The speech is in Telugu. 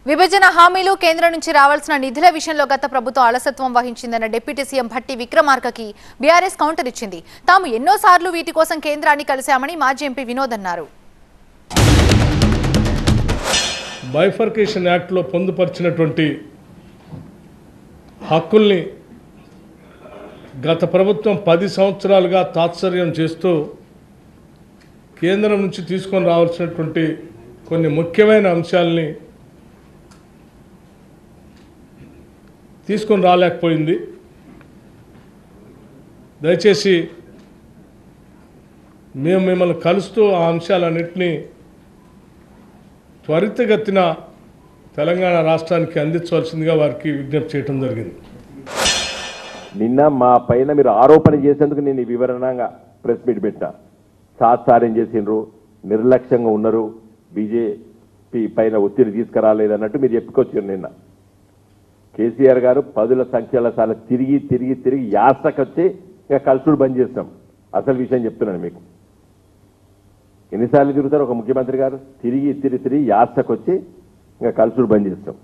విభజన హామీలు కేంద్రం నుంచి రావాల్సిన నిధుల విషయంలో గత ప్రభుత్వం అలసత్వం వహించిందన్న డిప్యూటీ సీఎం భట్టి విక్రమార్కకి బీఆర్ఎస్ కౌంటర్ ఇచ్చింది. తాము ఎన్నోసార్లు వీటి కోసం కేంద్రాన్ని కలిశామని మాజీ ఎంపీ వినోద్ అన్నారు. బైఫర్కేషన్ యాక్ట్లో పొందుపరిచినటువంటి హక్కుల్ని గత ప్రభుత్వం 10 సంవత్సరాలుగా తాత్సర్యం చేస్తూ కేంద్రం నుంచి తీసుకొని రావాల్సినటువంటి కొన్ని ముఖ్యమైన అంశాలని తీసుకొని రాలేకపోయింది. దయచేసి మేము మిమ్మల్ని కలుస్తూ ఆ అంశాలన్నింటినీ త్వరితగతిన తెలంగాణ రాష్ట్రానికి అందించవలసిందిగా వారికి విజ్ఞప్తి చేయడం జరిగింది. నిన్న మా పైన మీరు ఆరోపణ చేసేందుకు నేను వివరణంగా ప్రెస్ మీట్ పెట్టా. సాత్సార్యం చేసిండ్రు, నిర్లక్ష్యంగా ఉన్నారు, బీజేపీ పైన ఒత్తిడి తీసుకురాలేదన్నట్టు మీరు చెప్పుకొచ్చారు. నిన్న కేసీఆర్ గారు 10ల సంఖ్యల సార్లు తిరిగి తిరిగి తిరిగి యాసకొచ్చి ఇక కలుసుడు బంద్ చేస్తాం. అసలు విషయం చెప్తున్నాను మీకు. ఎన్నిసార్లు తిరుగుతారు ఒక ముఖ్యమంత్రి గారు? తిరిగి తిరిగి తిరిగి యాసకొచ్చి ఇంకా కలుసుడు బంద్ చేస్తాం.